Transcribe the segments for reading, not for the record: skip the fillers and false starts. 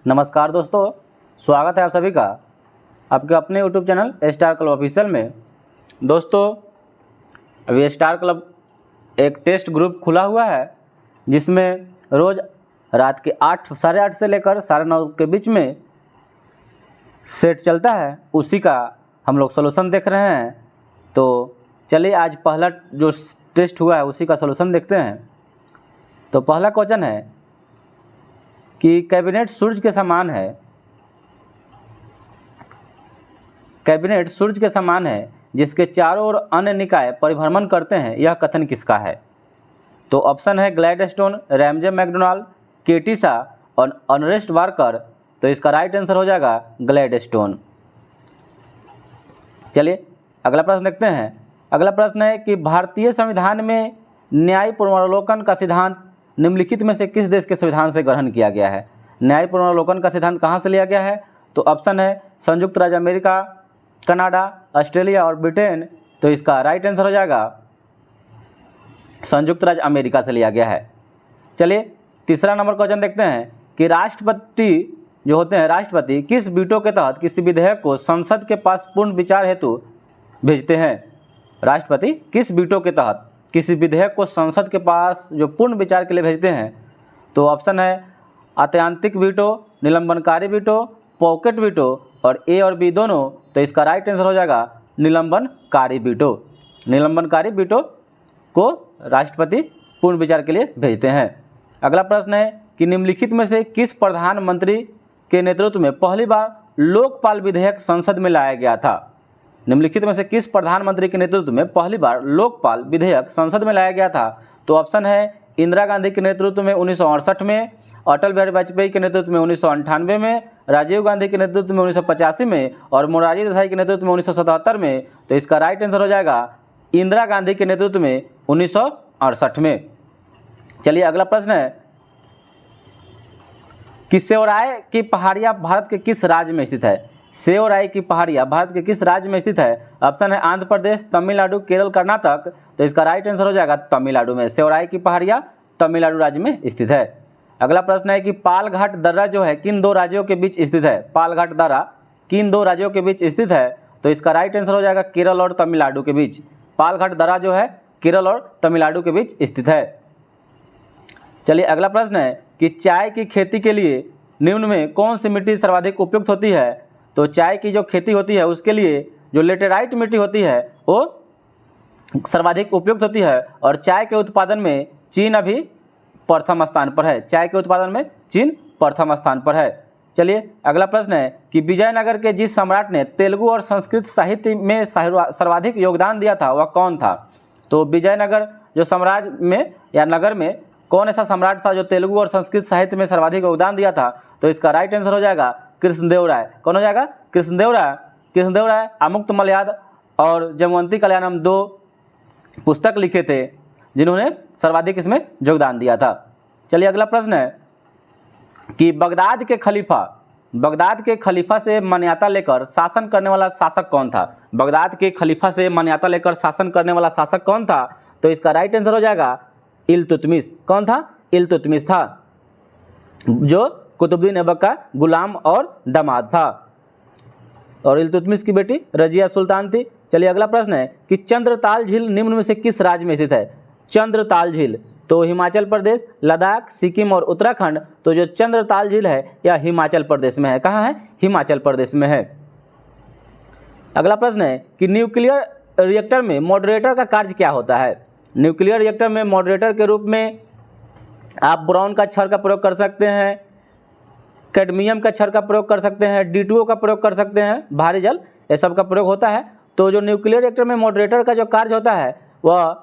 नमस्कार दोस्तों, स्वागत है आप सभी का आपके अपने YouTube channel star club official में। दोस्तों, अभी स्टार क्लब एक टेस्ट ग्रुप खुला हुआ है जिसमें रोज़ रात के 8 साढ़े 8 से लेकर 9:30 के बीच में सेट चलता है। उसी का हम लोग सोल्यूशन देख रहे हैं। तो चलिए आज पहला जो टेस्ट हुआ है उसी का सोल्यूशन देखते हैं। तो पहला क्वेश्चन है कि कैबिनेट सूर्य के समान है। कैबिनेट सूर्य के समान है जिसके चारों ओर अन्य निकाय परिभ्रमण करते हैं, यह कथन किसका है? तो ऑप्शन है ग्लैडस्टोन, रैमजे मैकडोनाल्ड, केटी शाह और अर्नेस्ट वाकर। तो इसका राइट आंसर हो जाएगा ग्लैडस्टोन। चलिए अगला प्रश्न देखते हैं। अगला प्रश्न है कि भारतीय संविधान में न्याय पुनरावलोकन का सिद्धांत निम्नलिखित में से किस देश के संविधान से ग्रहण किया गया है? न्याय पुनरावलोकन का सिद्धांत कहाँ से लिया गया है? तो ऑप्शन है संयुक्त राज्य अमेरिका, कनाडा, ऑस्ट्रेलिया और ब्रिटेन। तो इसका राइट आंसर हो जाएगा संयुक्त राज्य अमेरिका से लिया गया है। चलिए तीसरा नंबर क्वेश्चन देखते हैं कि राष्ट्रपति जो होते हैं, राष्ट्रपति किस वीटो के तहत किसी विधेयक को संसद के पास पूर्ण विचार हेतु भेजते हैं? राष्ट्रपति किस वीटो के तहत किसी विधेयक को संसद के पास जो पूर्ण विचार के लिए भेजते हैं? तो ऑप्शन है आत्यांतिक वीटो, निलंबनकारी वीटो, पॉकेट वीटो और ए और बी दोनों। तो इसका राइट आंसर हो जाएगा निलंबनकारी वीटो। निलंबनकारी वीटो को राष्ट्रपति पूर्ण विचार के लिए भेजते हैं। अगला प्रश्न है कि निम्नलिखित में से किस प्रधानमंत्री के नेतृत्व में पहली बार लोकपाल विधेयक संसद में लाया गया था? निम्नलिखित में से किस प्रधानमंत्री के नेतृत्व में पहली बार लोकपाल विधेयक संसद में लाया गया था? तो ऑप्शन है इंदिरा गांधी के नेतृत्व में 1968 में, अटल बिहारी वाजपेयी के नेतृत्व में 1998 में, राजीव गांधी के नेतृत्व में 1985 में और मोरारजी देसाई के नेतृत्व में 1977 में। तो इसका राइट आंसर हो जाएगा इंदिरा गांधी के नेतृत्व में 1968 में। चलिए अगला प्रश्न है कि सेवराय की पहाड़ियाँ भारत के किस राज्य में स्थित है? सेवराय की पहाड़ियाँ भारत के किस राज्य में स्थित है? ऑप्शन है आंध्र प्रदेश, तमिलनाडु, केरल, कर्नाटक। तो इसका राइट आंसर हो जाएगा तमिलनाडु में। सेवराय की पहाड़ियाँ तमिलनाडु राज्य में स्थित है। अगला प्रश्न है कि पालघाट दर्रा जो है किन दो राज्यों के बीच स्थित है? पालघाट दर्रा किन दो राज्यों के बीच स्थित है? तो इसका राइट आंसर हो जाएगा केरल और तमिलनाडु के बीच। पालघाट दर्रा जो है केरल और तमिलनाडु के बीच स्थित है। चलिए अगला प्रश्न है कि चाय की खेती के लिए निम्न में कौन सी मिट्टी सर्वाधिक उपयुक्त होती है? तो चाय की जो खेती होती है उसके लिए जो लेटेराइट मिट्टी होती है वो सर्वाधिक उपयुक्त होती है और चाय के उत्पादन में चीन अभी प्रथम स्थान पर है। चाय के उत्पादन में चीन प्रथम स्थान पर है। चलिए अगला प्रश्न है कि विजयनगर के जिस सम्राट ने तेलुगु और संस्कृत साहित्य में सर्वाधिक योगदान दिया था वह कौन था? तो विजयनगर जो साम्राज्य में या नगर में कौन ऐसा सम्राट था जो तेलुगु और संस्कृत साहित्य में सर्वाधिक योगदान दिया था? तो इसका राइट आंसर हो जाएगा कृष्णदेव राय। कौन हो जाएगा? कृष्णदेव राय। कृष्णदेव राय अमुक्त मलयाद और जमवंती कल्याणम दो पुस्तक लिखे थे जिन्होंने सर्वाधिक इसमें योगदान दिया था। चलिए अगला प्रश्न है कि बगदाद के खलीफा से मान्यता लेकर शासन करने वाला शासक कौन था? बगदाद के खलीफा से मान्यता लेकर शासन करने वाला शासक कौन था? तो इसका राइट आंसर हो जाएगा इल्तुतमिश। कौन था? इल्तुतमिश था जो कुतुबुद्दीन ऐबक का गुलाम और दामाद था और इल्तुतमिश की बेटी रजिया सुल्तान थी। चलिए अगला प्रश्न है कि चंद्रताल झील निम्न में से किस राज्य में स्थित है? चंद्रताल झील तो हिमाचल प्रदेश, लद्दाख, सिक्किम और उत्तराखंड। तो जो चंद्रताल झील है यह हिमाचल प्रदेश में है। कहाँ है? हिमाचल प्रदेश में है। अगला प्रश्न है कि न्यूक्लियर रिएक्टर में मॉडरेटर का कार्य क्या होता है? न्यूक्लियर रिएक्टर में मॉडरेटर के रूप में आप बोरॉन का क्षार का प्रयोग कर सकते हैं, कैडमियम का क्षार का प्रयोग कर सकते हैं, D2O का प्रयोग कर सकते हैं, भारी जल, ये सब का प्रयोग होता है। तो जो न्यूक्लियर रिएक्टर में मॉडरेटर का जो कार्य होता है वह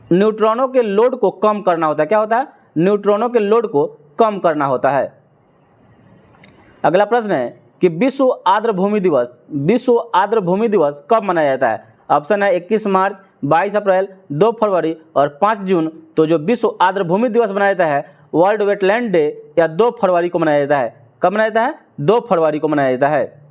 न्यूट्रॉनों के लोड को कम करना होता है। क्या होता है? न्यूट्रॉनों के लोड को कम करना होता है। अगला प्रश्न है कि विश्व आर्द्र भूमि दिवस कब मनाया जाता है? ऑप्शन है 21 मार्च, 22 अप्रैल, 2 फरवरी और 5 जून। तो जो विश्व आर्द्र भूमि दिवस मनाया जाता है वर्ल्ड वेटलैंड डे या 2 फरवरी को मनाया जाता है। कब मनाया जाता है? 2 फरवरी को मनाया जाता है।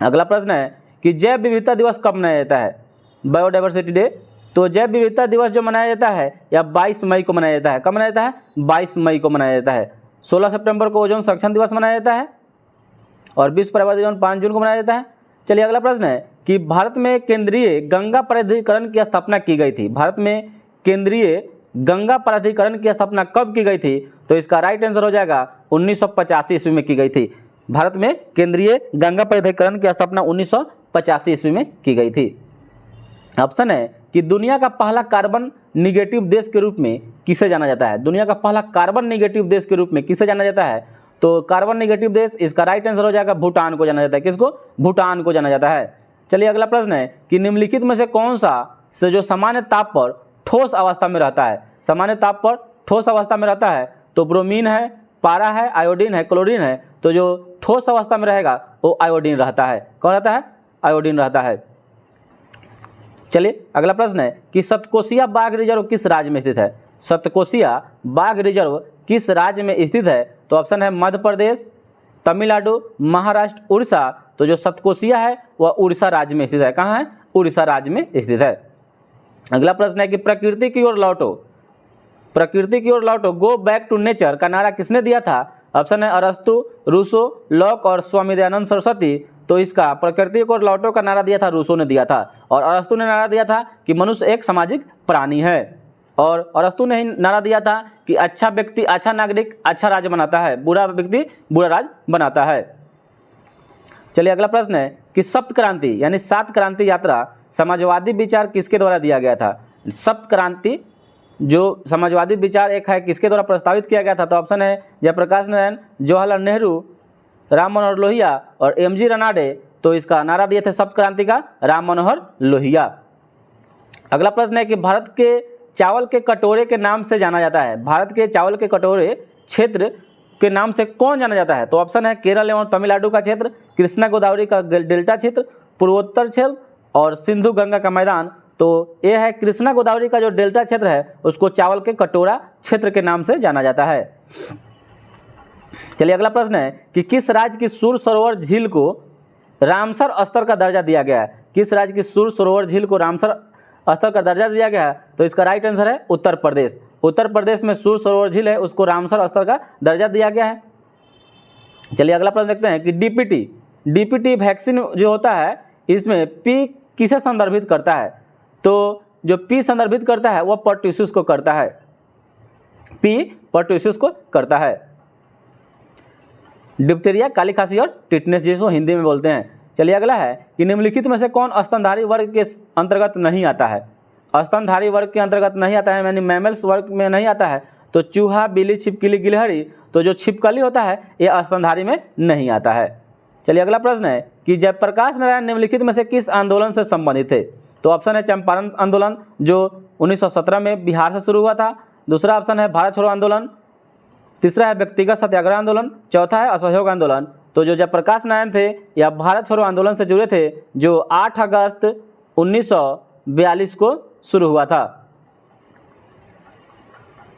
अगला प्रश्न है कि जैव विविधता दिवस कब मनाया जाता है? Biodiversity day. तो जैव विविधता दिवस जो मनाया जाता है या 22 मई को मनाया जाता है। कब मनाया जाता है? 22 मई को मनाया जाता है। 16 सितंबर को ओजोन संरक्षण दिवस मनाया जाता है और विश्व पर्यावरण दिवस 5 जून को मनाया जाता है। चलिए अगला प्रश्न है कि भारत में केंद्रीय गंगा प्राधिकरण की स्थापना की गई थी। भारत में केंद्रीय गंगा प्राधिकरण की स्थापना कब की गई थी? तो इसका राइट आंसर हो जाएगा 1985 ईस्वी में की गई थी। भारत में केंद्रीय गंगा प्राधिकरण की स्थापना 1985 ईस्वी में की गई थी। ऑप्शन है कि दुनिया का पहला कार्बन निगेटिव देश के रूप में किसे जाना जाता है? दुनिया का पहला कार्बन निगेटिव देश के रूप में किसे जाना जाता है? तो कार्बन निगेटिव देश, इसका राइट आंसर हो जाएगा भूटान को जाना जाता है। किसको? भूटान को जाना जाता है। चलिए अगला प्रश्न है कि निम्नलिखित में से कौन सा से जो सामान्य ताप पर ठोस अवस्था में रहता है? सामान्य ताप पर ठोस अवस्था में रहता है तो ब्रोमीन है, पारा है, आयोडीन है, क्लोरीन है। तो जो ठोस अवस्था में रहेगा वो आयोडीन रहता है। कौन रहता है? आयोडीन रहता है। चलिए अगला प्रश्न है कि सतकोशिया बाघ रिजर्व किस राज्य में स्थित है? सतकोशिया बाघ रिजर्व किस राज्य में स्थित है? तो ऑप्शन है मध्य प्रदेश, तमिलनाडु, महाराष्ट्र, उड़ीसा। तो जो सतकोशिया है वह उड़ीसा राज्य में स्थित है। कहाँ है? उड़ीसा राज्य में स्थित है। अगला प्रश्न है कि प्रकृति की ओर लौटो, प्रकृति की ओर लौटो, गो बैक टू नेचर का नारा किसने दिया था? ऑप्शन है अरस्तु, रूसो, लॉक और स्वामी दयानंद सरस्वती। तो इसका प्रकृति को लौटो का नारा दिया था रूसो ने दिया था और अरस्तु ने नारा दिया था कि मनुष्य एक सामाजिक प्राणी है और अरस्तु ने ही नारा दिया था कि अच्छा व्यक्ति अच्छा नागरिक अच्छा राज्य बनाता है, बुरा व्यक्ति बुरा राज्य बनाता है। चलिए अगला प्रश्न है कि सप्त क्रांति यानी 7 क्रांति यात्रा समाजवादी विचार किसके द्वारा दिया गया था? सप्त क्रांति जो समाजवादी विचार एक है किसके द्वारा प्रस्तावित किया गया था? तो ऑप्शन है जयप्रकाश नारायण, जवाहरलाल नेहरू, राम मनोहर लोहिया और एमजी रनाडे। तो इसका नारा दिए थे सप्त क्रांति का राम मनोहर लोहिया। अगला प्रश्न है कि भारत के चावल के कटोरे के नाम से जाना जाता है। भारत के चावल के कटोरे क्षेत्र के नाम से कौन जाना जाता है? तो ऑप्शन है केरल एवं तमिलनाडु का क्षेत्र, कृष्णा गोदावरी का डेल्टा क्षेत्र, पूर्वोत्तर क्षेत्र और सिंधु गंगा का मैदान। तो ये है कृष्णा गोदावरी का जो डेल्टा क्षेत्र है उसको चावल के कटोरा क्षेत्र के नाम से जाना जाता है। चलिए अगला प्रश्न है कि किस राज्य की सुर सरोवर झील को रामसर स्तर का दर्जा दिया गया है? किस राज्य की सुर सरोवर झील को रामसर स्तर का दर्जा दिया गया है? तो इसका राइट आंसर है उत्तर प्रदेश। उत्तर प्रदेश में सुर सरोवर झील है उसको रामसर स्तर का दर्जा दिया गया है। चलिए अगला प्रश्न देखते हैं कि डीपीटी वैक्सीन जो होता है इसमें पी किसे संदर्भित करता है? तो जो पी संदर्भित करता है वह पर्ट्यूसिस को करता है। पी पर्ट्यूसिस को करता है। डिप्थीरिया, काली खांसी और टिटनेस जिसको हिंदी में बोलते हैं। चलिए अगला है कि निम्नलिखित में से कौन स्तनधारी वर्ग के अंतर्गत नहीं आता है? स्तनधारी वर्ग के अंतर्गत नहीं आता है यानी मैमल्स वर्ग में नहीं आता है। तो चूहा, बिल्ली, छिपकली, गिलहरी। तो जो छिपकली होता है ये स्तनधारी में नहीं आता है। चलिए अगला प्रश्न है कि जयप्रकाश नारायण निम्नलिखित में से किस आंदोलन से संबंधित थे? तो ऑप्शन है चंपारण आंदोलन जो 1917 में बिहार से शुरू हुआ था। दूसरा ऑप्शन है भारत छोड़ो आंदोलन। तीसरा है व्यक्तिगत सत्याग्रह आंदोलन। चौथा है असहयोग आंदोलन। तो जो जयप्रकाश नारायण थे या भारत छोड़ो आंदोलन से जुड़े थे जो 8 अगस्त 1942 को शुरू हुआ था।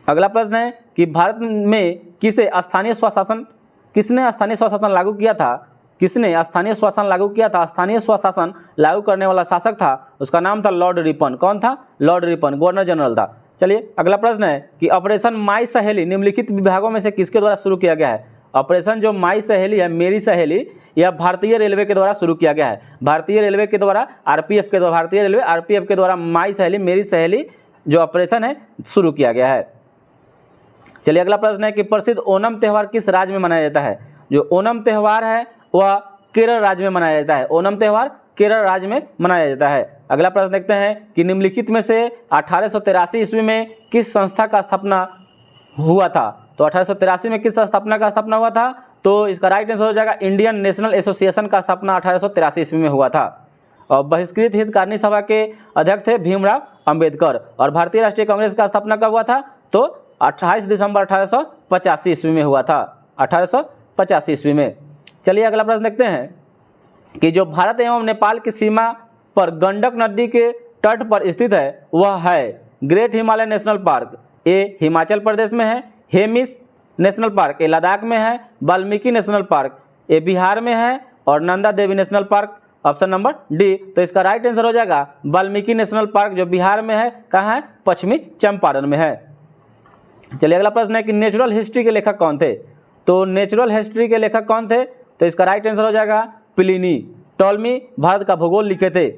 अगला प्रश्न है कि भारत में किसने स्थानीय स्वशासन लागू किया था? किसने स्थानीय शासन लागू किया था? स्थानीय स्वशासन लागू करने वाला शासक था उसका नाम था लॉर्ड रिपन। कौन था? लॉर्ड रिपन, गवर्नर जनरल था। चलिए अगला प्रश्न है कि ऑपरेशन माई सहेली निम्नलिखित विभागों में से किसके द्वारा शुरू किया गया है? ऑपरेशन जो माई सहेली है, मेरी सहेली, यह भारतीय रेलवे के द्वारा शुरू किया गया है। भारतीय रेलवे के द्वारा आरपीएफ के द्वारा भारतीय रेलवे आरपीएफ के द्वारा माई सहेली मेरी सहेली जो ऑपरेशन है शुरू किया गया है। चलिए अगला प्रश्न है कि प्रसिद्ध ओणम त्यौहार किस राज्य में मनाया जाता है? जो ओणम त्यौहार है वह केरल राज्य में मनाया जाता है। ओणम त्यौहार केरल राज्य में मनाया जाता है। अगला प्रश्न देखते हैं कि निम्नलिखित में से 1883 ईस्वी में किस संस्था का स्थापना हुआ था? तो 1883 में किस स्थापना का स्थापना हुआ था? तो इसका राइट आंसर हो जाएगा इंडियन नेशनल एसोसिएशन का स्थापना 1883 ईस्वी में हुआ था। और बहिष्कृत हितकारिणी सभा के अध्यक्ष थे भीमराव अंबेडकर। और भारतीय राष्ट्रीय कांग्रेस का स्थापना कब हुआ था? तो 28 दिसंबर 1885 ईस्वी में हुआ था। 1885 ईस्वी में। चलिए अगला प्रश्न देखते हैं कि जो भारत एवं नेपाल की सीमा पर गंडक नदी के तट पर स्थित है वह है ग्रेट हिमालय नेशनल पार्क, ये हिमाचल प्रदेश में है। हेमिस नेशनल पार्क ये लद्दाख में है। वाल्मीकि नेशनल पार्क ये बिहार में है। और Nanda Devi national park option number D. तो इसका राइट आंसर हो जाएगा वाल्मीकि नेशनल पार्क जो बिहार में है। कहाँ है? पश्चिमी चंपारण में है। चलिए अगला प्रश्न है कि नेचुरल हिस्ट्री के लेखक कौन थे? तो नेचुरल हिस्ट्री के लेखक कौन थे? तो इसका राइट आंसर हो जाएगा प्लिनी। टॉलमी भारत का भूगोल लिखे थे।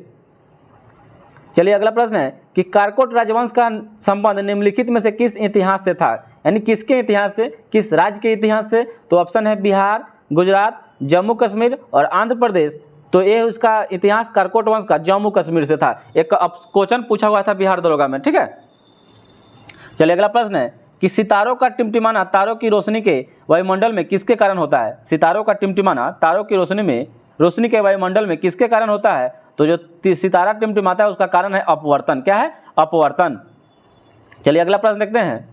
चलिए अगला प्रश्न है कि कारकोट राजवंश का संबंध निम्नलिखित में से किस इतिहास से था, यानी किसके इतिहास से, किस राज्य के इतिहास से? तो ऑप्शन है बिहार, गुजरात, जम्मू कश्मीर और आंध्र प्रदेश। तो ये उसका इतिहास कारकोट वंश का जम्मू कश्मीर से था। एक क्वेश्चन पूछा हुआ था बिहार दरोगा में, ठीक है। चलिए अगला प्रश्न है कि सितारों का टिमटिमाना तारों की रोशनी के वायुमंडल में किसके कारण होता है? सितारों का टिमटिमाना तारों की रोशनी के वायुमंडल में किसके कारण होता है? तो जो सितारा टिमटिमाता है उसका कारण है अपवर्तन। क्या है? अपवर्तन। चलिए अगला प्रश्न देखते हैं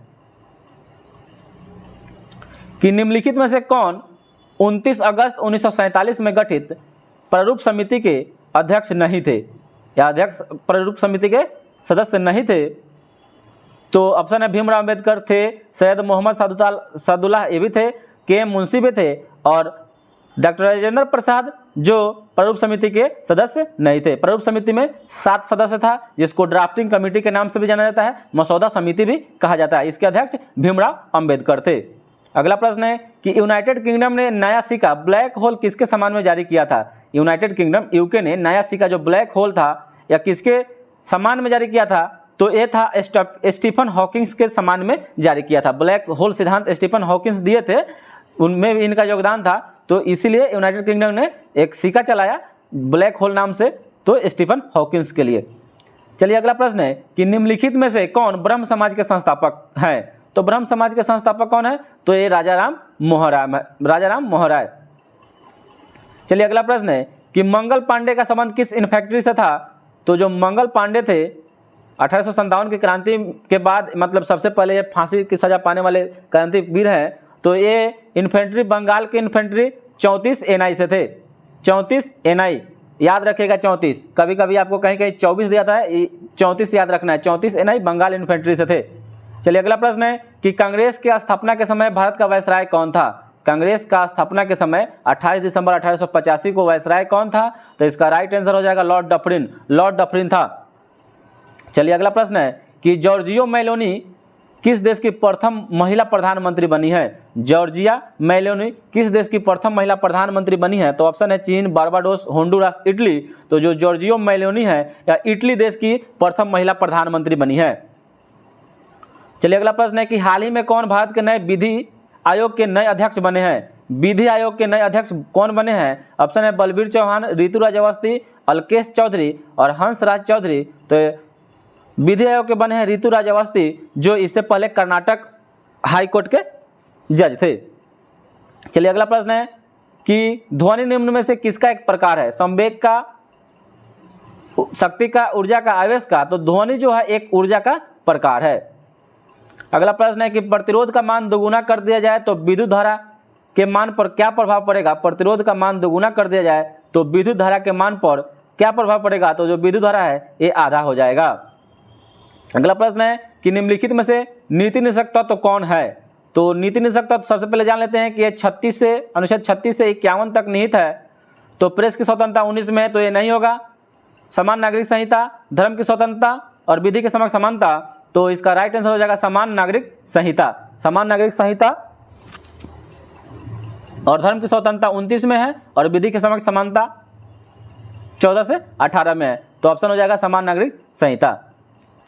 कि निम्नलिखित में से कौन 29 अगस्त 1947 में गठित प्रारूप समिति के अध्यक्ष नहीं थे, या अध्यक्ष प्रारूप समिति के सदस्य नहीं थे? तो ऑप्शन है भीमराव अंबेडकर थे, सैयद मोहम्मद सादुल्लाह ये भी थे, के मुंशी भी थे, और डॉक्टर राजेंद्र प्रसाद जो प्रारूप समिति के सदस्य नहीं थे। प्रारूप समिति में 7 सदस्य था, जिसको ड्राफ्टिंग कमेटी के नाम से भी जाना जाता है, मसौदा समिति भी कहा जाता है। इसके अध्यक्ष भीमराव अंबेडकर थे। अगला प्रश्न है कि यूनाइटेड किंगडम ने नया सिक्का ब्लैक होल किसके सम्मान में जारी किया था? यूनाइटेड किंगडम यूके ने नया सिक्का जो ब्लैक होल था या किसके सम्मान में जारी किया था? तो ये था स्टीफन हॉकिंग्स के सम्मान में जारी किया था। ब्लैक होल सिद्धांत स्टीफन हॉकिंग्स दिए थे, उनमें भी इनका योगदान था, तो इसीलिए यूनाइटेड किंगडम ने एक सिक्का चलाया ब्लैक होल नाम से, तो स्टीफन हॉकिंग्स के लिए। चलिए अगला प्रश्न है कि निम्नलिखित में से कौन ब्रह्म समाज के संस्थापक हैं? तो ब्रह्म समाज के संस्थापक कौन है? तो ये राजाराम मोहन राय। चलिए अगला प्रश्न है कि मंगल पांडे का संबंध किस इन्फेक्ट्री से था? तो जो मंगल पांडे थे 1857 की क्रांति के बाद, मतलब सबसे पहले ये फांसी की सजा पाने वाले क्रांतिवीर हैं, तो ये इन्फेंट्री बंगाल के इन्फेंट्री 34 NI से थे। 34 NI याद रखेगा, 34, कभी कभी आपको कहीं कहीं 24 दिया था, 34 याद रखना है। 34 NI बंगाल इन्फेंट्री से थे। चलिए अगला प्रश्न है कि कांग्रेस की स्थापना के समय भारत का वायसराय कौन था? कांग्रेस का स्थापना के समय 28 दिसंबर 1885 को वायसराय कौन था? तो इसका राइट आंसर हो जाएगा लॉर्ड डफरिन। लॉर्ड डफरिन था। चलिए अगला प्रश्न है कि जॉर्जिया मेलोनी किस देश की प्रथम महिला प्रधानमंत्री बनी है? जॉर्जिया मेलोनी किस देश की प्रथम महिला प्रधानमंत्री बनी है? तो ऑप्शन है चीन, बारबाडोस, होंडुरास, इटली। तो जो जॉर्जिया मेलोनी है या इटली देश की प्रथम महिला प्रधानमंत्री बनी है। चलिए अगला प्रश्न है कि हाल ही में कौन भारत के नए विधि आयोग के नए अध्यक्ष बने हैं? विधि आयोग के नए अध्यक्ष कौन बने हैं? ऑप्शन है बलबीर चौहान, ऋतुराज अवस्थी, अलकेश चौधरी और हंसराज चौधरी। तो विधि आयोग के बने हैं ऋतुराज अवस्थी, जो इससे पहले कर्नाटक हाई कोर्ट के जज थे। चलिए अगला प्रश्न है कि ध्वनि निम्न में से किसका एक प्रकार है? संवेग का, शक्ति का, ऊर्जा का, आवेश का? तो ध्वनि जो है एक ऊर्जा का प्रकार है। अगला प्रश्न है कि प्रतिरोध का मान दोगुना कर दिया जाए तो विद्युत धारा के मान पर क्या प्रभाव पड़ेगा? प्रतिरोध का मान दोगुना कर दिया जाए तो विद्युत धारा के मान पर क्या प्रभाव पड़ेगा? तो जो विद्युत धारा है ये आधा हो जाएगा। अगला प्रश्न है कि निम्नलिखित में से नीति निषेधक तत्व कौन है? तो नीति निषेधक तत्व सबसे पहले जान लेते हैं कि ये अनुच्छेद 36 से 51 तक निहित है। तो प्रेस की स्वतंत्रता 19 में है, तो ये नहीं होगा। समान नागरिक संहिता, धर्म की स्वतंत्रता और विधि के समक्ष समानता। तो इसका राइट आंसर हो जाएगा समान नागरिक संहिता। समान नागरिक संहिता और धर्म की स्वतंत्रता 29 में है और विधि के समक्ष समानता 14 से 18 में है। तो ऑप्शन हो जाएगा समान नागरिक संहिता।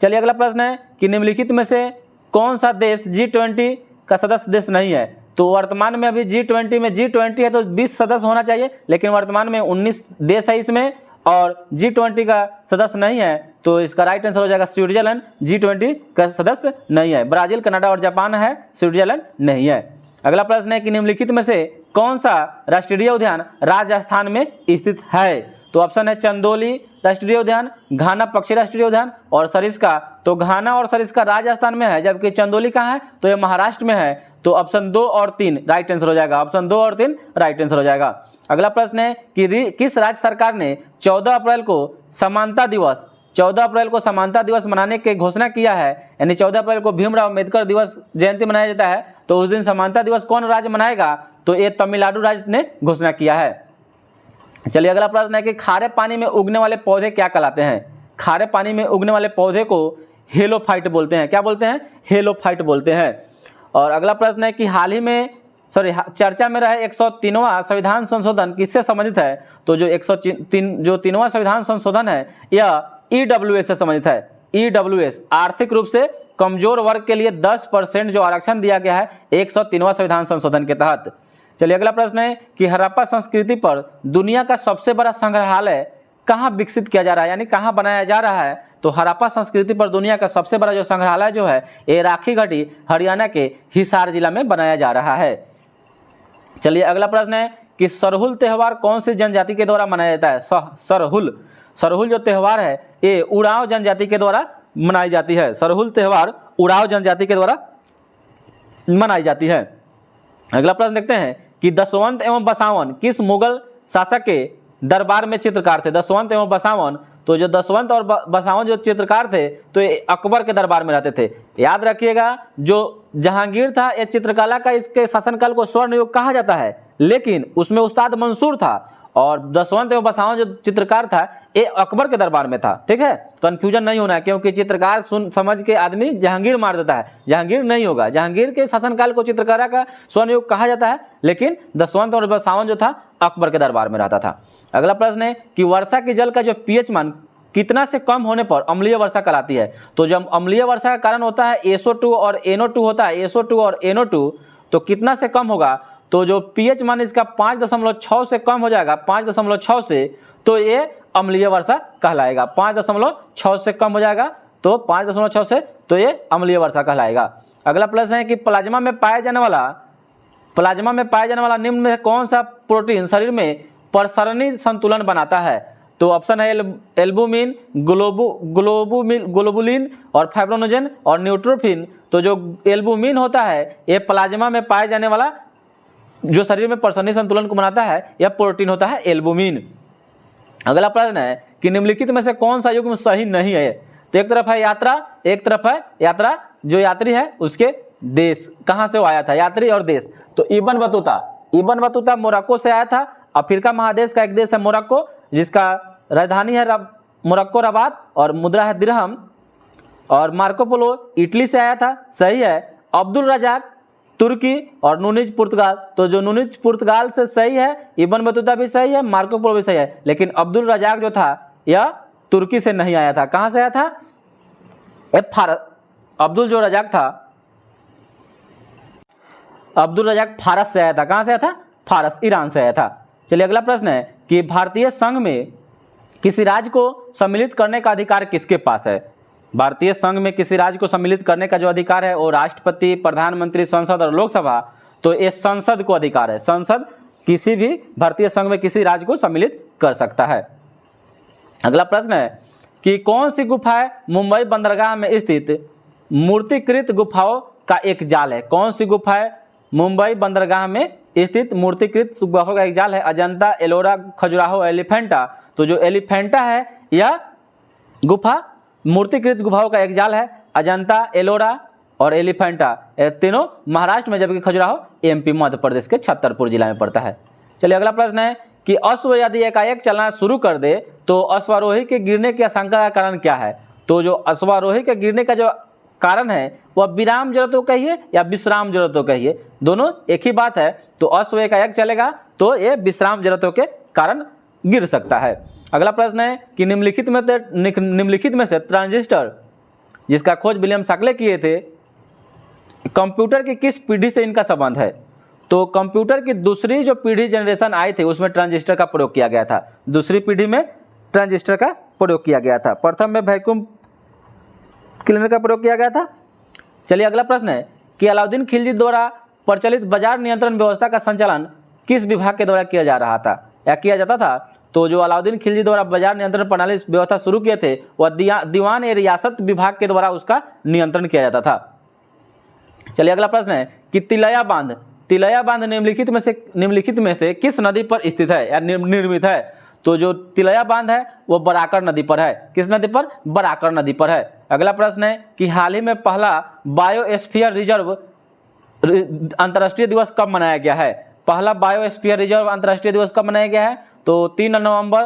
चलिए अगला प्रश्न है कि निम्नलिखित में से कौन सा देश G20 का सदस्य देश नहीं है? तो वर्तमान में अभी G20 में G20 है तो 20 सदस्य होना चाहिए, लेकिन वर्तमान में 19 देश है इसमें और G20 का सदस्य नहीं है। तो इसका राइट आंसर हो जाएगा स्विट्जरलैंड। G20 का सदस्य नहीं है। ब्राजील, कनाडा और जापान है, स्विट्जरलैंड नहीं है। अगला प्रश्न है कि निम्नलिखित में से कौन सा राष्ट्रीय उद्यान राजस्थान में स्थित है? तो ऑप्शन है चंदोली राष्ट्रीय उद्यान, घाना पक्षी राष्ट्रीय उद्यान और सरिस्का। तो घाना और सरिस्का राजस्थान में है, जबकि चंदोली कहाँ है? तो ये महाराष्ट्र में है। तो ऑप्शन 2 और 3 राइट आंसर हो जाएगा। ऑप्शन 2 और 3 राइट आंसर हो जाएगा। अगला प्रश्न है कि किस राज्य सरकार ने 14 अप्रैल को समानता दिवस मनाने की घोषणा किया है? यानी 14 अप्रैल को भीमराव अंबेडकर दिवस जयंती मनाया जाता है, तो उस दिन समानता दिवस कौन राज्य मनाएगा? तो ये तमिलनाडु राज्य ने घोषणा किया है। चलिए अगला प्रश्न है कि खारे पानी में उगने वाले पौधे क्या कहलाते हैं? खारे पानी में उगने वाले पौधे को हेलोफाइट बोलते हैं। क्या बोलते हैं? हेलोफाइट बोलते हैं। और अगला प्रश्न है कि हाल ही में चर्चा में रहे 103वां संविधान संशोधन किससे संबंधित है? तो जो 103वां संविधान संशोधन है यह ईडब्ल्यूएस से संबंधित है। ईडब्ल्यूएस आर्थिक रूप से कमजोर वर्ग के लिए 10% जो आरक्षण दिया गया है 103वां संविधान संशोधन के तहत। चलिए अगला प्रश्न है कि हड़प्पा संस्कृति पर दुनिया का सबसे बड़ा संग्रहालय कहाँ विकसित किया जा रहा है, यानी कहाँ बनाया जा रहा है? तो हड़प्पा संस्कृति पर दुनिया का सबसे बड़ा जो संग्रहालय जो है ये राखी घाटी हरियाणा के हिसार जिला में बनाया जा रहा है। चलिए अगला प्रश्न है कि सरहुल त्यौहार कौन सी जनजाति के द्वारा मनाया जाता है? सरहुल जो त्यौहार है ये उरांव जनजाति के द्वारा मनाई जाती है। सरहुल त्यौहार उरांव जनजाति के द्वारा मनाई जाती है। अगला प्रश्न देखते हैं कि दसवंत एवं बसावन किस मुगल शासक के दरबार में चित्रकार थे? दसवंत एवं बसावन, तो जो दसवंत और बसावन जो चित्रकार थे तो ये अकबर के दरबार में रहते थे। याद रखिएगा जो जहांगीर था ये चित्रकला का इसके शासनकाल को स्वर्ण युग कहा जाता है, लेकिन उसमें उस्ताद मंसूर था और दसवंत एवं बसावन जो चित्रकार था ये अकबर के दरबार में था। ठीक है, कंफ्यूजन नहीं होना है क्योंकि चित्रकार सुन समझ के आदमी जहांगीर मार देता है, जहांगीर नहीं होगा। जहांगीर के शासनकाल को चित्रकला का स्वर्ण युग कहा जाता है, लेकिन दसवंत और बसावन जो था अकबर के दरबार में रहता था। अगला प्रश्न है कि वर्षा के जल का जो पीएच मान कितना से कम होने पर अम्लीय वर्षा कहलाती है? तो जब अम्लीय वर्षा का कारण होता है SO2 और NO2 होता है, SO2 और NO2, तो कितना से कम होगा? तो जो पीएच मान इसका 5.6 से कम हो जाएगा, 5.6 से, तो ये अम्लीय वर्षा कहलाएगा। 5.6 से कम हो जाएगा तो 5.6 से, तो ये अम्लीय वर्षा कहलाएगा। अगला प्रश्न है कि प्लाज्मा में पाया जाने वाला निम्न में कौन सा प्रोटीन शरीर में प्रसरणी संतुलन बनाता है? तो ऑप्शन है एल्बुमिन, ग्लोबुलिन और फाइब्रोनोजन और न्यूट्रोफिन। तो जो एल्बुमिन होता है ये प्लाज्मा में पाए जाने वाला जो शरीर में प्रसरणी संतुलन को बनाता है यह प्रोटीन होता है एल्बुमिन। अगला प्रश्न है कि निम्नलिखित में से कौन सा युग्म सही नहीं है? तो एक तरफ है यात्रा, एक तरफ है यात्रा, जो यात्री है उसके देश कहाँ से वो आया था, यात्री और देश। तो इब्न बतूता मोरक्को से आया था। अफ्रीका महादेश का एक देश है मोरक्को जिसका राजधानी है मोरक्को रबात और मुद्रा है दिरहम। और मार्को पोलो इटली से आया था, सही है। अब्दुल रजाक तुर्की और नूनिज पुर्तगाल, तो जो नूनिज पुर्तगाल से सही है, इब्न बतूता भी सही है, मार्को पोलो भी सही है, लेकिन अब्दुल रजाक जो था यह तुर्की से नहीं आया था। कहाँ से आया था? अब्दुल रजाक फारस से आया था। कहाँ से आया था? फारस, ईरान से आया था। चलिए अगला प्रश्न है कि भारतीय संघ में किसी राज्य को सम्मिलित करने का अधिकार किसके पास है? भारतीय संघ में किसी राज्य को सम्मिलित करने का जो अधिकार है वो राष्ट्रपति, प्रधानमंत्री, संसद और लोकसभा, तो ये संसद को अधिकार है। संसद किसी भी भारतीय संघ में किसी राज्य को सम्मिलित कर सकता है। अगला प्रश्न है कि कौन सी गुफा मुंबई बंदरगाह में स्थित मूर्तिकृत गुफाओं का एक जाल है? कौन सी गुफा है मुंबई बंदरगाह में स्थित मूर्तिकृत गुफाओं का एक जाल है? अजंता, एलोरा, खजुराहो, एलिफेंटा। तो जो एलिफेंटा है यह गुफा मूर्तिकृत गुफाओं का एक जाल है। अजंता, एलोरा और एलिफेंटा ये तीनों महाराष्ट्र में, जबकि खजुराहो MP मध्य प्रदेश के छतरपुर जिला में पड़ता है। चलिए अगला प्रश्न है कि अश्व यदि एकाएक चलना शुरू कर दे तो अश्वारोही के गिरने की आशंका का कारण क्या है? तो जो अश्वारोही के गिरने का जो कारण है वह विराम जरूरतों कहिए या विश्राम जरूरतों कहिए, दोनों एक ही बात है। तो अश्व एकाएक चलेगा तो ये विश्राम जरूरतों के कारण गिर सकता है। अगला प्रश्न है कि निम्नलिखित में से ट्रांजिस्टर जिसका खोज विलियम शकले किए थे, कंप्यूटर की किस पीढ़ी से इनका संबंध है? तो कंप्यूटर की दूसरी जो पीढ़ी जनरेशन आई थी उसमें ट्रांजिस्टर का प्रयोग किया गया था। दूसरी पीढ़ी में ट्रांजिस्टर का प्रयोग किया गया था। प्रथम में वैक्यूम क्लीनर का प्रयोग किया गया था। चलिए अगला प्रश्न है कि अलाउद्दीन खिलजी द्वारा प्रचलित बाजार नियंत्रण व्यवस्था का संचालन किस विभाग के द्वारा किया जा रहा था या किया जाता था? तो जो अलाउद्दीन खिलजी द्वारा बाजार नियंत्रण प्रणाली व्यवस्था शुरू किए थे वह दीवान ए रियासत विभाग के द्वारा उसका नियंत्रण किया जाता था। चलिए अगला प्रश्न है कि तिलैया बांध निम्नलिखित में से किस नदी पर स्थित है या निर्मित है? तो जो तिलैया बांध है वो बराकर नदी पर है। किस नदी पर? बराकर नदी पर है। अगला प्रश्न है कि हाल ही में पहला बायोस्फीयर रिजर्व अंतर्राष्ट्रीय दिवस कब मनाया गया है? पहला बायोस्फीयर रिजर्व अंतर्राष्ट्रीय दिवस कब मनाया गया है? तो 3 नवंबर,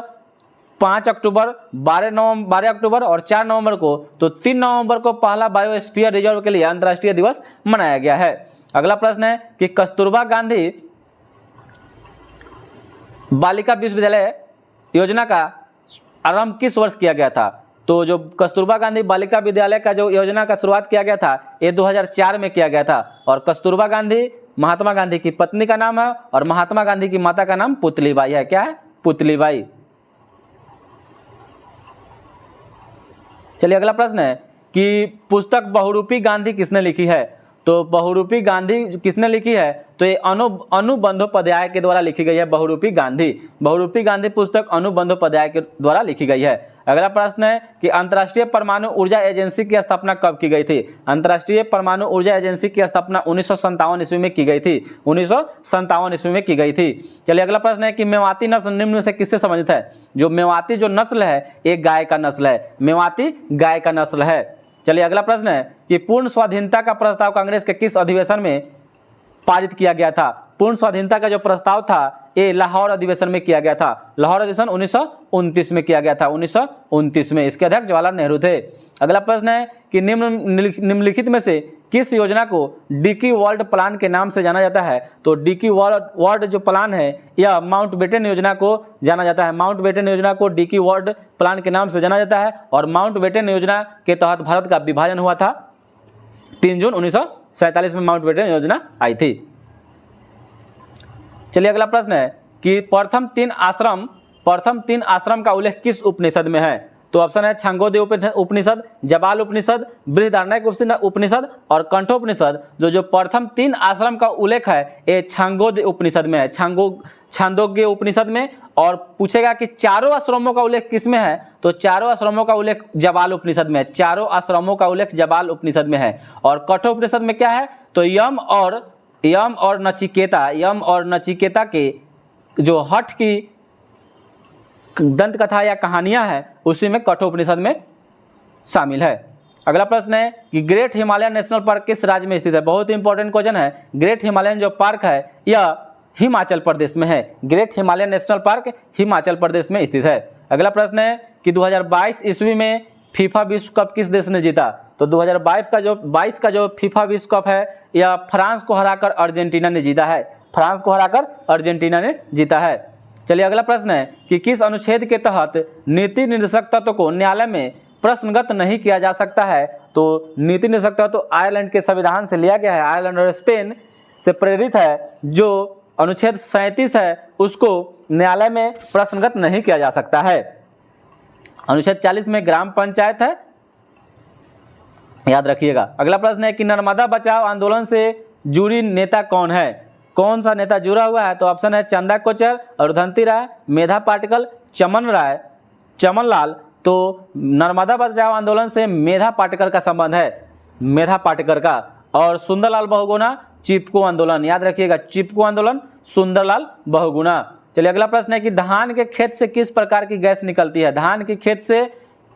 5 अक्टूबर, 12 अक्टूबर और 4 नवंबर को। तो 3 नवंबर को पहला बायोस्फीयर रिजर्व के लिए अंतर्राष्ट्रीय दिवस मनाया गया है। अगला प्रश्न है कि कस्तूरबा गांधी बालिका विश्वविद्यालय योजना का आरंभ किस वर्ष किया गया था? तो जो कस्तूरबा गांधी बालिका विद्यालय का जो योजना का शुरुआत किया गया था ये 2004 में किया गया था। और कस्तूरबा गांधी महात्मा गांधी की पत्नी का नाम है और महात्मा गांधी की माता का नाम पुतलीबाई है। क्या है? पुतलीबाई। चलिए अगला प्रश्न है कि पुस्तक बहुरूपी गांधी किसने लिखी है? तो बहुरूपी गांधी किसने लिखी है? तो ये अनु बंदोपाध्याय के द्वारा लिखी गई है। बहुरूपी गांधी पुस्तक अनु बंदोपाध्याय के द्वारा लिखी गई है। अगला प्रश्न है कि अंतर्राष्ट्रीय परमाणु ऊर्जा एजेंसी की स्थापना कब की गई थी? अंतर्राष्ट्रीय परमाणु ऊर्जा एजेंसी की स्थापना 1957 ईस्वी में की गई थी। 1957 ईस्वी में की गई थी। चलिए अगला प्रश्न है कि मेवाती नस्ल निम्न में से किससे संबंधित है? जो मेवाती जो नस्ल है एक गाय का नस्ल है। मेवाती गाय का नस्ल है। चलिए अगला प्रश्न है कि पूर्ण स्वाधीनता का प्रस्ताव कांग्रेस के किस अधिवेशन में पारित किया गया था? पूर्ण स्वाधीनता का जो प्रस्ताव था ये लाहौर अधिवेशन में किया गया था। लाहौर अधिवेशन 1929 में किया गया था। 1929 में। इसके अध्यक्ष जवाहरलाल नेहरू थे। अगला प्रश्न है कि निम्नलिखित में से किस योजना को डिकी वर्ल्ड प्लान के नाम से जाना जाता है? तो डिकी वर्ल्ड जो प्लान है यह माउंटबेटन योजना को जाना जाता है। माउंटबेटन योजना को डिकी वर्ल्ड प्लान के नाम से जाना जाता है। और माउंटबेटन योजना के तहत भारत का विभाजन हुआ था। 3 जून 1947 में माउंटबेटन योजना आई थी। चलिए अगला प्रश्न है कि प्रथम तीन आश्रम का उल्लेख किस उपनिषद में है? तो ऑप्शन है छांगोदय उपनिषद, जबाल उपनिषद, बृहदारण्यक उपनिषद और कंठोपनिषद। जो प्रथम 3 आश्रम का उल्लेख है ये छांगोदय उपनिषद में है। छांदोग्य उपनिषद में। और पूछेगा कि चारों आश्रमों का उल्लेख किस में है? तो चारों आश्रमों का उल्लेख जबाल उपनिषद में है। चारों आश्रमों का उल्लेख जबाल उपनिषद में है। और कठोपनिषद में क्या है? तो यम और नचिकेता के जो हठ की दंत कथा या कहानियां हैं उसी में कठोपनिषद में शामिल है। अगला प्रश्न है कि ग्रेट हिमालयन नेशनल पार्क किस राज्य में स्थित है? बहुत ही इंपॉर्टेंट क्वेश्चन है। ग्रेट हिमालयन जो पार्क है यह हिमाचल प्रदेश में है। Great Himalayan national park Himachal Pradesh में स्थित है। अगला प्रश्न है कि 2022 ईस्वी में फीफा विश्व कप किस देश ने जीता? तो 2022 का जो फीफा विश्व कप है यह फ्रांस को हराकर अर्जेंटीना ने जीता है। फ्रांस को हराकर अर्जेंटीना ने जीता है। चलिए अगला प्रश्न है कि किस अनुच्छेद के तहत नीति निर्देशक तत्व को न्यायालय में प्रश्नगत नहीं किया जा सकता है? तो नीति निर्देशक तत्व तो आयरलैंड के संविधान से लिया गया है। आयरलैंड और स्पेन से प्रेरित है। जो अनुच्छेद 37 है उसको न्यायालय में प्रश्नगत नहीं किया जा सकता है। अनुच्छेद 40 में ग्राम पंचायत है, याद रखिएगा। अगला प्रश्न है कि नर्मदा बचाओ आंदोलन से जुड़ी नेता कौन है? कौन सा नेता जुड़ा हुआ है? तो ऑप्शन है चंदा कोचर, रुधंती राय, मेधा पाटकर, चमन लाल। तो नर्मदा बचाओ आंदोलन से मेधा पाटकर का संबंध है। मेधा पाटकर का। और सुंदरलाल बहुगुणा चिपको आंदोलन, याद रखिएगा। चिपको आंदोलन सुंदरलाल बहुगुणा। चलिए अगला प्रश्न है कि धान के खेत से किस प्रकार की गैस निकलती है? धान के खेत से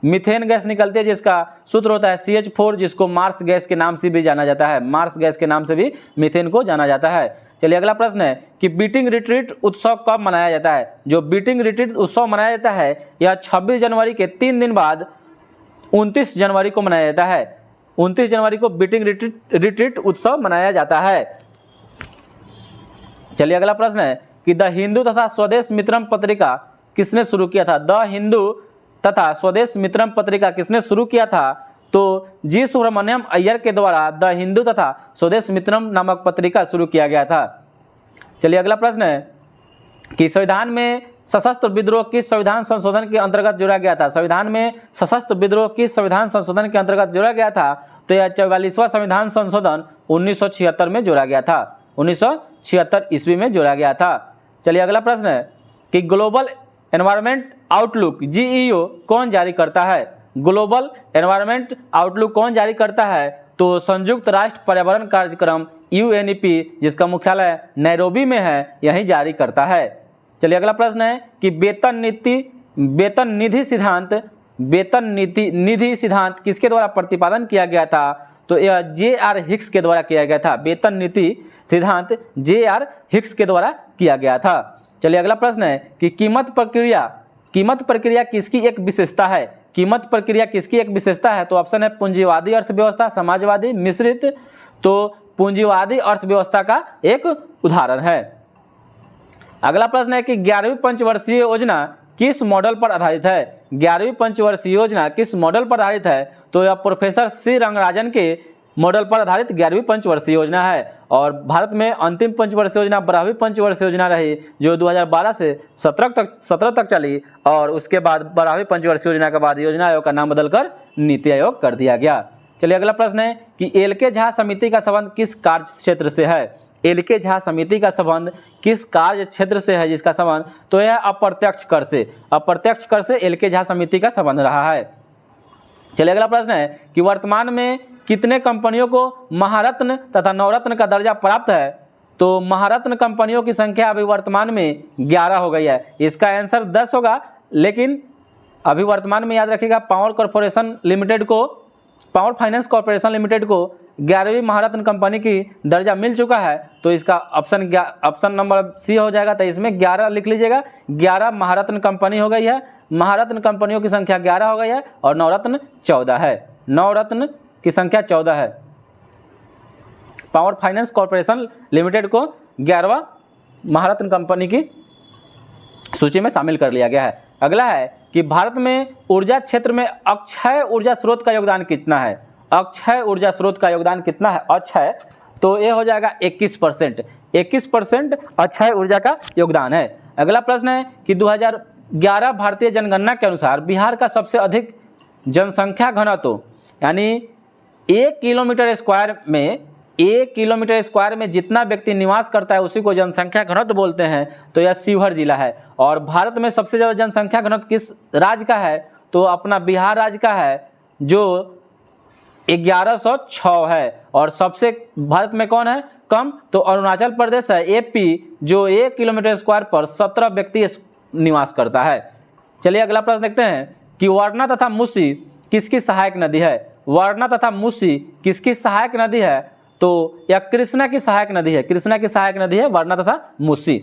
मीथेन गैस निकलती है जिसका सूत्र होता है CH4, जिसको मार्स गैस के नाम से भी जाना जाता है। मार्स गैस के नाम से भी मीथेन को जाना जाता है। चलिए अगला प्रश्न है कि बीटिंग रिट्रीट उत्सव कब मनाया जाता है? जो बीटिंग रिट्रीट उत्सव मनाया जाता है यह 26 जनवरी के 3 दिन बाद 29 जनवरी को मनाया जाता है। 29 जनवरी को बीटिंग रिट्रीट उत्सव मनाया जाता है। चलिए अगला प्रश्न है कि द हिंदू तथा स्वदेश मित्रम पत्रिका किसने शुरू किया था? द हिंदू तथा स्वदेश मित्रम पत्रिका किसने शुरू किया था? तो जी सुब्रमण्यम अय्यर के द्वारा द हिंदू तथा स्वदेश मित्रम नामक पत्रिका शुरू किया गया था। चलिए अगला प्रश्न है कि संविधान में सशस्त्र विद्रोह किस संविधान संशोधन के अंतर्गत जोड़ा गया था? संविधान में सशस्त्र विद्रोह किस संविधान संशोधन के अंतर्गत जोड़ा गया था? तो यह 44वां संविधान संशोधन 1976 में जोड़ा गया था। 1976 ईस्वी में जोड़ा गया था। चलिए अगला प्रश्न है कि ग्लोबल एनवायरनमेंट आउटलुक GEO कौन जारी करता है? ग्लोबल एनवायरनमेंट आउटलुक कौन जारी करता है? तो संयुक्त राष्ट्र पर्यावरण कार्यक्रम UNEP, जिसका मुख्यालय नैरोबी में है, यही जारी करता है। चलिए अगला प्रश्न है कि वेतन निधि सिद्धांत किसके द्वारा प्रतिपादन किया गया था? तो यह J.R. हिक्स के द्वारा किया गया था। वेतन नीति सिद्धांत J.R. हिक्स के द्वारा किया गया था। चलिए अगला प्रश्न है कि कीमत प्रक्रिया किसकी एक विशेषता है? कीमत प्रक्रिया किसकी एक विशेषता है? तो ऑप्शन है पूंजीवादी अर्थव्यवस्था, समाजवादी, मिश्रित। तो पूंजीवादी अर्थव्यवस्था का एक उदाहरण है। अगला प्रश्न है कि 11वीं पंचवर्षीय योजना किस मॉडल पर आधारित है। 11वीं पंचवर्षीय योजना किस मॉडल पर आधारित है, तो यह प्रोफेसर सी रंगराजन के मॉडल पर आधारित 11वीं पंचवर्षीय योजना है। और भारत में अंतिम पंचवर्षीय योजना 12वीं पंचवर्षीय योजना रही, जो 2012 से 17 तक चली, और उसके बाद 12वीं पंचवर्षीय योजना के बाद योजना आयोग का नाम बदलकर नीति आयोग कर दिया गया। चलिए अगला प्रश्न है कि एल.के. झा समिति का संबंध किस कार्य क्षेत्र से है। एल.के. झा समिति का संबंध किस कार्य क्षेत्र से है जिसका संबंध, तो यह अप्रत्यक्ष कर से, अप्रत्यक्ष कर से एल.के. झा समिति का संबंध रहा है। चलिए अगला प्रश्न है कि वर्तमान में कितने कंपनियों को महारत्न तथा नवरत्न का दर्जा प्राप्त है, तो महारत्न कंपनियों की संख्या अभी वर्तमान में 11 हो गई है। इसका आंसर 10 होगा, लेकिन अभी वर्तमान में याद रखिएगा पावर फाइनेंस कॉर्पोरेशन लिमिटेड को 11वीं महारत्न कंपनी की दर्जा मिल चुका है, तो इसका ऑप्शन नंबर सी हो जाएगा। तो इसमें 11 लिख लीजिएगा, 11 महारत्न कंपनी हो गई है, महारत्न कंपनियों की संख्या 11 हो गई है, और नवरत्न 14 है, नवरत्न की संख्या 14 है। पावर फाइनेंस कॉर्पोरेशन लिमिटेड को 11वां महारत्न कंपनी की सूची में शामिल कर लिया गया है। अगला है कि भारत में ऊर्जा क्षेत्र में अक्षय ऊर्जा स्रोत का योगदान कितना है। अक्षय ऊर्जा स्रोत का योगदान कितना है अक्षय, तो ये हो जाएगा 21%। 21% अक्षय ऊर्जा का योगदान है। अगला प्रश्न है कि 2011 भारतीय जनगणना के अनुसार बिहार का सबसे अधिक जनसंख्या घनत्व, यानी 1 किलोमीटर स्क्वायर में जितना व्यक्ति निवास करता है उसी को जनसंख्या घनत्व बोलते हैं, तो यह शिवहर जिला है। और भारत में सबसे ज़्यादा जनसंख्या घनत्व किस राज्य का है, तो अपना बिहार राज्य का है, जो 1106 है। और सबसे भारत में कौन है कम, तो अरुणाचल प्रदेश है, एपी, जो 1 किलोमीटर स्क्वायर पर 17 व्यक्ति निवास करता है। चलिए अगला प्रश्न देखते हैं कि वारणा तथा मूसी किसकी सहायक नदी है। वारणा तथा मूसी किसकी सहायक नदी है, तो यह कृष्णा की सहायक नदी है, कृष्णा की सहायक नदी है वारणा तथा मूसी।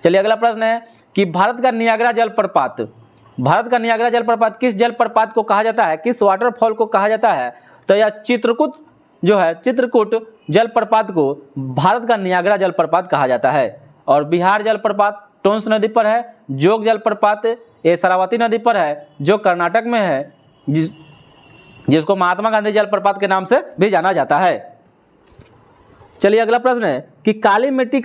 चलिए अगला प्रश्न है कि भारत का नियाग्रा जलप्रपात, भारत का नियाग्रा जलप्रपात किस जलप्रपात को कहा जाता है, किस वाटरफॉल को कहा जाता है, तो यह चित्रकूट जो है, चित्रकूट जलप्रपात को भारत का नियाग्रा जलप्रपात कहा जाता है। और बिहार जलप्रपात टोंस नदी पर है, जोग जलप्रपात ये शरावती नदी पर है, जो कर्नाटक में है, जिसको महात्मा गांधी जलप्रपात के नाम से भी जाना जाता है। चलिए अगला प्रश्न है कि काली मिट्टी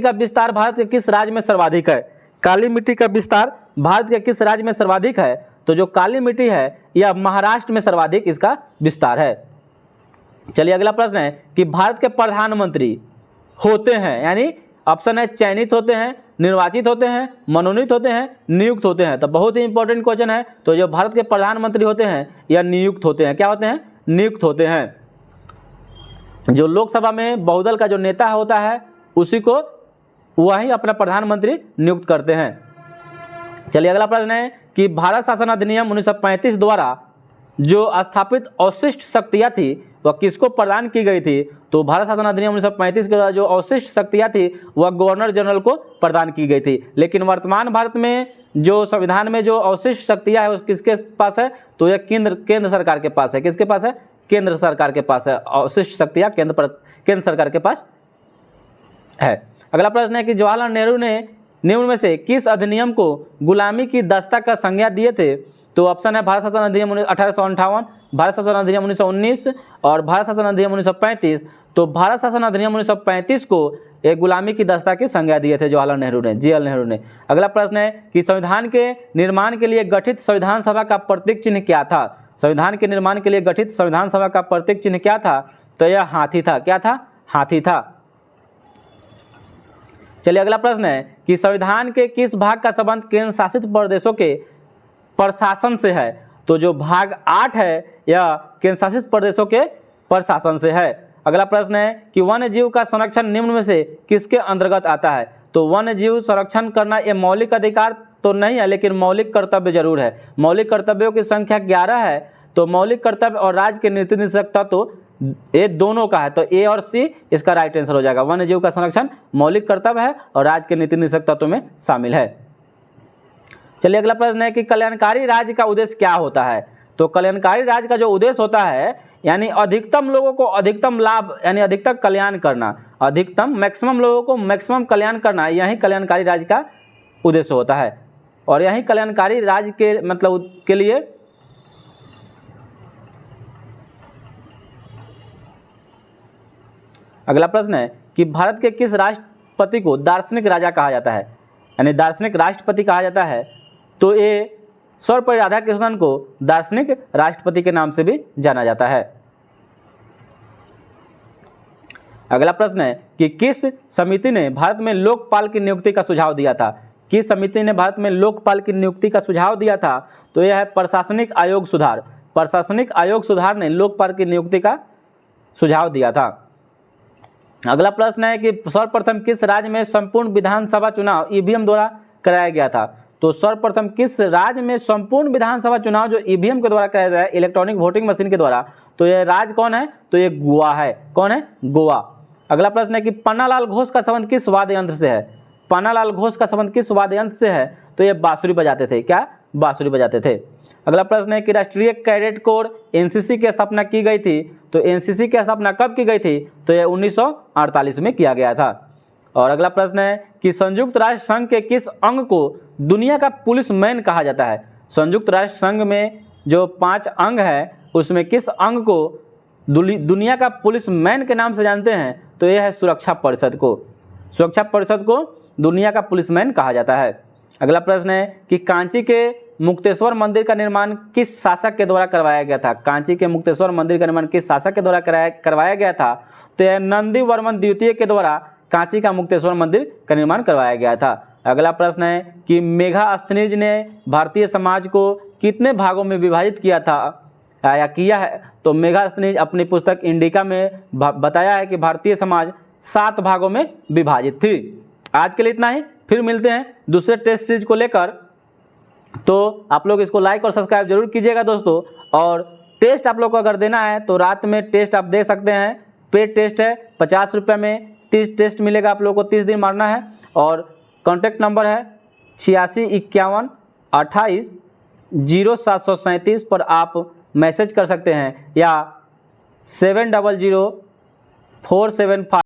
का विस्तार भारत के किस राज्य में सर्वाधिक है। काली मिट्टी का विस्तार भारत के किस राज्य में सर्वाधिक है, तो जो काली मिट्टी है यह महाराष्ट्र में सर्वाधिक इसका विस्तार है। चलिए अगला प्रश्न है कि भारत के प्रधानमंत्री होते हैं, यानी ऑप्शन है चयनित होते हैं, निर्वाचित होते हैं, मनोनीत होते हैं, नियुक्त होते हैं। तो बहुत ही इंपॉर्टेंट क्वेश्चन है। तो जो भारत के प्रधानमंत्री होते हैं या नियुक्त होते हैं, क्या होते हैं, नियुक्त होते हैं। जो लोकसभा में बहुदल का जो नेता होता है उसी को वही अपना प्रधानमंत्री नियुक्त करते हैं। चलिए अगला प्रश्न है कि भारत शासन अधिनियम 1935 द्वारा जो स्थापित अवशिष्ट शक्तियाँ थी वह किसको प्रदान की गई थी, तो भारत शासन अधिनियम 1935 के द्वारा जो अवशिष्ट शक्तियाँ थी वह गवर्नर जनरल को प्रदान की गई थी। लेकिन वर्तमान भारत में जो संविधान में जो अवशिष्ट शक्तियाँ है किसके पास है, तो यह केंद्र सरकार के पास है। किसके पास है, केंद्र सरकार के पास है। अवशिष्ट शक्तियाँ केंद्र सरकार के पास है। अगला प्रश्न है कि जवाहरलाल नेहरू ने निम्न में से किस अधिनियम को गुलामी की दस्ता का संज्ञा दिए थे, तो ऑप्शन है भारत शासन अधिनियम 1858, भारत शासन अधिनियम 1919 और भारत शासन अधिनियम 1935। तो भारत शासन अधिनियम 1935 को एक गुलामी की दस्ता की संज्ञा दिए थे जवाहरलाल नेहरू ने, जीएल नेहरू ने। अगला प्रश्न है कि संविधान के निर्माण के लिए गठित संविधान सभा का प्रतीक चिन्ह क्या था। संविधान के निर्माण के लिए गठित संविधान सभा का प्रतीक चिन्ह क्या था, तो यह हाथी था। क्या था, हाथी था। चलिए अगला प्रश्न है कि संविधान के किस भाग का संबंध केंद्र शासित प्रदेशों के प्रशासन से है, तो जो भाग 8 है यह केंद्र शासित प्रदेशों के प्रशासन से है। अगला प्रश्न है कि वन्य जीव का संरक्षण निम्न में से किसके अंतर्गत आता है, तो वन्य जीव संरक्षण करना ये मौलिक अधिकार तो नहीं है, लेकिन मौलिक कर्तव्य जरूर है। मौलिक कर्तव्यों की संख्या 11 है, तो मौलिक कर्तव्य और राज्य के नीति निषेधकता तो ये दोनों का है, तो ए और सी इसका राइट आंसर हो जाएगा। वन्य जीव का संरक्षण मौलिक कर्तव्य है और राज्य के नीति निषेधक तत्वों में शामिल है। चलिए अगला प्रश्न है कि कल्याणकारी राज्य का उद्देश्य क्या होता है, तो कल्याणकारी राज्य का जो उद्देश्य होता है यानी अधिकतम लोगों को अधिकतम लाभ यानी अधिकतम कल्याण करना, अधिकतम मैक्सिमम लोगों को मैक्सिमम कल्याण करना, यही कल्याणकारी राज्य का उद्देश्य होता है। और यही कल्याणकारी राज्य के मतलब के लिए अगला प्रश्न है कि भारत के किस राष्ट्रपति को दार्शनिक राजा कहा जाता है, यानी दार्शनिक राष्ट्रपति कहा जाता है। तो ये सर्वपल्ली राधाकृष्णन को दार्शनिक राष्ट्रपति के नाम से भी जाना जाता है। अगला प्रश्न है कि किस समिति ने भारत में लोकपाल की नियुक्ति का सुझाव दिया था। किस समिति ने भारत में लोकपाल की नियुक्ति का सुझाव दिया था। तो यह है प्रशासनिक आयोग सुधार। प्रशासनिक आयोग सुधार ने लोकपाल की नियुक्ति का सुझाव दिया था। अगला प्रश्न है कि सर्वप्रथम किस राज्य में संपूर्ण विधानसभा चुनाव ईवीएम द्वारा कराया गया था। तो सर्वप्रथम किस राज्य में संपूर्ण विधानसभा चुनाव जो ईवीएम के द्वारा कराया गया है, इलेक्ट्रॉनिक वोटिंग मशीन के द्वारा, तो यह राज्य कौन है। तो ये गोवा है। कौन है। गोवा। अगला प्रश्न है कि पन्नालाल घोष का संबंध किस वाद्य यंत्र से है। पन्नालाल घोष का संबंध किस वाद्य यंत्र से है। तो ये बांसुरी बजाते थे। क्या। बांसुरी बजाते थे। अगला प्रश्न है कि राष्ट्रीय कैडेट कोर एनसीसी की स्थापना की गई थी। तो एनसीसी की स्थापना कब की गई थी। तो यह 1948 में किया गया था। और अगला प्रश्न है कि संयुक्त राष्ट्र संघ के किस अंग को दुनिया का पुलिस मैन कहा जाता है। संयुक्त राष्ट्र संघ में जो 5 अंग है उसमें किस अंग को दुनिया का पुलिस मैन के नाम से जानते हैं। तो यह है सुरक्षा परिषद को। सुरक्षा परिषद को दुनिया का पुलिस मैन कहा जाता है। अगला प्रश्न है कि कांची के मुक्तेश्वर मंदिर का निर्माण किस शासक के द्वारा करवाया गया था। कांची के मुक्तेश्वर मंदिर का निर्माण किस शासक के द्वारा करवाया गया था। तो यह नंदी वर्मन द्वितीय के द्वारा कांची का मुक्तेश्वर मंदिर का निर्माण करवाया गया था। अगला प्रश्न है कि मेगास्थनीज ने भारतीय समाज को कितने भागों में विभाजित किया था या किया है। तो मेगास्थनीज अपनी पुस्तक इंडिका में बताया है कि भारतीय समाज 7 भागों में विभाजित थी। आज के लिए इतना ही, फिर मिलते हैं दूसरे टेस्ट सीरीज को लेकर। तो आप लोग इसको लाइक और सब्सक्राइब जरूर कीजिएगा दोस्तों। और टेस्ट आप लोग को अगर देना है तो रात में टेस्ट आप दे सकते हैं। पेड टेस्ट है, 50 रुपये में 30 टेस्ट मिलेगा। आप लोग को 30 दिन मारना है। और कॉन्टैक्ट नंबर है 8651280737 पर आप मैसेज कर सकते हैं या 700475